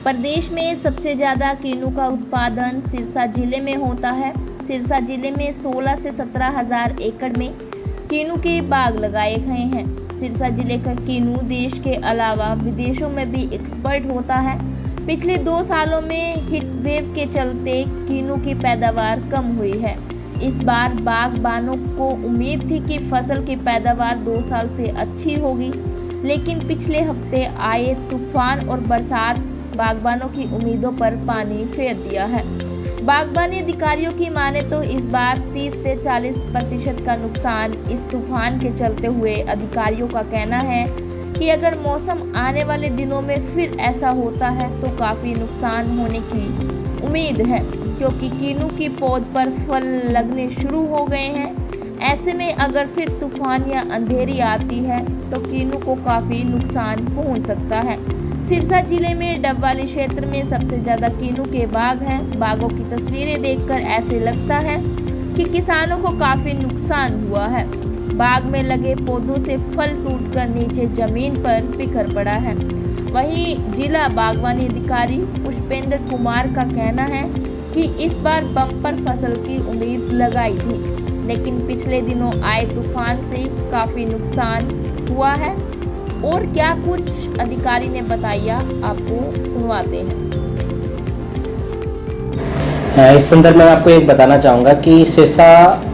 प्रदेश में सबसे ज़्यादा किन्नू का उत्पादन सिरसा जिले में होता है। सिरसा जिले में 16 से 17 हज़ार एकड़ में किन्नू के बाग लगाए गए हैं। सिरसा जिले का किन्नू देश के अलावा विदेशों में भी एक्सपोर्ट होता है। पिछले 2 सालों में हीट वेव के चलते किन्नू की पैदावार कम हुई है। इस बार बागबानों को उम्मीद थी कि फसल की पैदावार 2 साल से अच्छी होगी, लेकिन पिछले हफ्ते आए तूफान और बरसात बागबानों की उम्मीदों पर पानी फेर दिया है। बागबानी अधिकारियों की माने तो इस बार 30 से 40% का नुकसान इस तूफान के चलते हुए अधिकारियों का कहना है कि अगर मौसम आने वाले दिनों में फिर ऐसा होता है तो काफ़ी नुकसान होने की उम्मीद है, क्योंकि किन्नू की पौध पर फल लगने शुरू हो गए हैं। ऐसे में अगर फिर तूफान या अंधेरी आती है तो किन्नू को काफ़ी नुकसान पहुंच सकता है। सिरसा जिले में डबवाली क्षेत्र में सबसे ज़्यादा किन्नू के बाग हैं। बागों की तस्वीरें देखकर ऐसे लगता है कि किसानों को काफ़ी नुकसान हुआ है। बाग में लगे पौधों से फल टूटकर नीचे जमीन पर बिखर पड़ा है। वहीं जिला बागवानी अधिकारी पुष्पेंद्र कुमार का कहना है कि इस बार बम्पर फसल की उम्मीद लगाई थी, लेकिन पिछले दिनों आए तूफान से काफ़ी नुकसान हुआ है। और क्या कुछ अधिकारी ने बताया, आपको सुनवाते हैं। इस संदर्भ में आपको एक बताना चाहूँगा कि सिरसा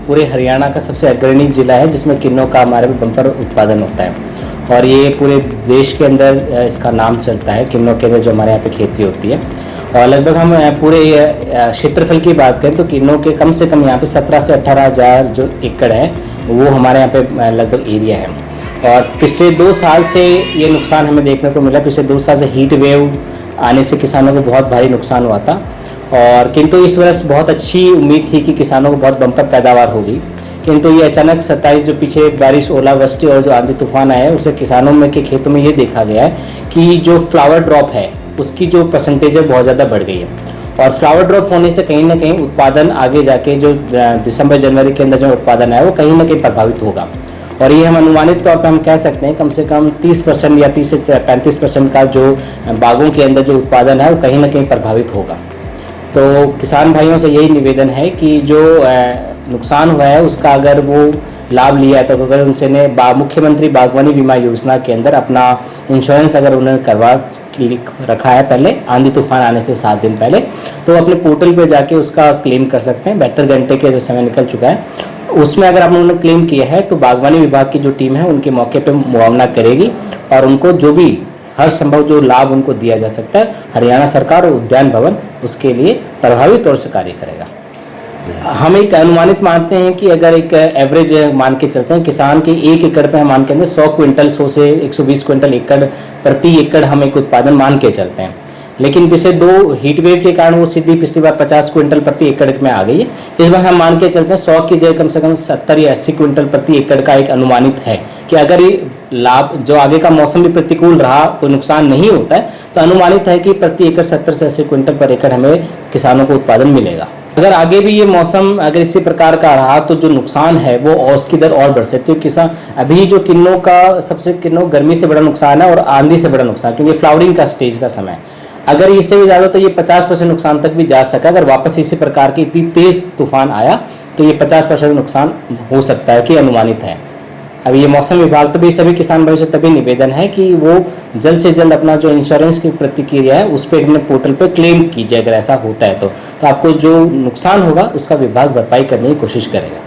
पूरे हरियाणा का सबसे अग्रणी जिला है जिसमें किन्नू का हमारे बम्पर उत्पादन होता है और ये पूरे देश के अंदर इसका नाम चलता है। किन्नू के अंदर जो हमारे यहाँ पे खेती होती है और लगभग हम पूरे क्षेत्रफल की बात करें तो किन्नू के कम से कम यहाँ पे 17 से 18 हज़ार जो एकड़ है वो हमारे यहाँ पे लगभग एरिया है। और पिछले 2 साल से ये नुकसान हमें देखने को मिला। पिछले 2 साल से हीट वेव आने से किसानों को बहुत भारी नुकसान हुआ था और किंतु इस वर्ष बहुत अच्छी उम्मीद थी कि किसानों को बहुत बम्पर पैदावार होगी, किंतु ये अचानक 27 जो पीछे बारिश, ओलावृष्टि और जो आंधी तूफान आया है उससे किसानों में के खेतों में ये देखा गया है कि जो फ्लावर ड्रॉप है उसकी जो परसेंटेज है बहुत ज़्यादा बढ़ गई है। और फ्लावर ड्रॉप होने से कहीं ना कहीं उत्पादन आगे जाके जो दिसंबर जनवरी के अंदर जो उत्पादन है वो कहीं ना कहीं प्रभावित होगा। और ये हम अनुमानित तौर पर हम कह सकते हैं कम से कम 30% या 30 से 35% का जो बागों के अंदर जो उत्पादन है वो कहीं ना कहीं प्रभावित होगा। तो किसान भाइयों से यही निवेदन है कि जो नुकसान हुआ है उसका अगर वो लाभ लिया है तो अगर उनसे ने मुख्यमंत्री बागवानी बीमा योजना के अंदर अपना इंश्योरेंस अगर उन्होंने करवा रखा है पहले आंधी तूफान आने से 7 दिन पहले, तो अपने पोर्टल पे जाके उसका क्लेम कर सकते हैं। 72 घंटे के जो समय निकल चुका है उसमें अगर आप उन्होंने क्लेम किया है तो बागवानी विभाग की जो टीम है उनके मौके पे मुआवना करेगी और उनको जो भी हर संभव जो लाभ उनको दिया जा सकता है हरियाणा सरकार और उद्यान भवन उसके लिए प्रभावी तौर से कार्य करेगा। हम एक अनुमानित मानते हैं कि अगर एक एवरेज मान के चलते हैं किसान के 1 एकड़ पे हम मान के अंदर 100 क्विंटल 100 से 120 क्विंटल एकड़ प्रति एकड़ हम एक उत्पादन मान के चलते हैं, लेकिन पिछले 2 हीट वेव के कारण वो सीधी पिछली बार 50 क्विंटल प्रति एकड़ में आ गई है। इस बार हम मान के चलते हैं 100 की जगह कम से कम 70 या 80 क्विंटल प्रति एकड़ का एक अनुमानित है कि अगर ये लाभ जो आगे का मौसम भी प्रतिकूल रहा, कोई नुकसान नहीं होता है, तो अनुमानित है कि प्रति एकड़ 70 से 80 क्विंटल पर एकड़ हमें किसानों को उत्पादन मिलेगा। अगर आगे भी ये मौसम अगर इसी प्रकार का रहा तो जो नुकसान है वो उसकी दर और बढ़ सकती है। किसान अभी जो किन्नू का सबसे गर्मी से बड़ा नुकसान है और आंधी से बड़ा नुकसान, क्योंकि फ्लावरिंग का स्टेज का समय, अगर इससे भी ज़्यादा तो ये 50% नुकसान तक भी जा सका। अगर वापस इसी प्रकार की इतनी तेज़ तूफान आया तो ये 50% नुकसान हो सकता है कि अनुमानित है। अभी ये मौसम विभाग तो भी सभी किसान भाइयों से तभी निवेदन है कि वो जल्द से जल्द अपना जो इंश्योरेंस की प्रतिक्रिया है उस पर अपने पोर्टल पर क्लेम कीजिए अगर ऐसा होता है तो आपको जो नुकसान होगा उसका विभाग भरपाई करने की कोशिश करेगा।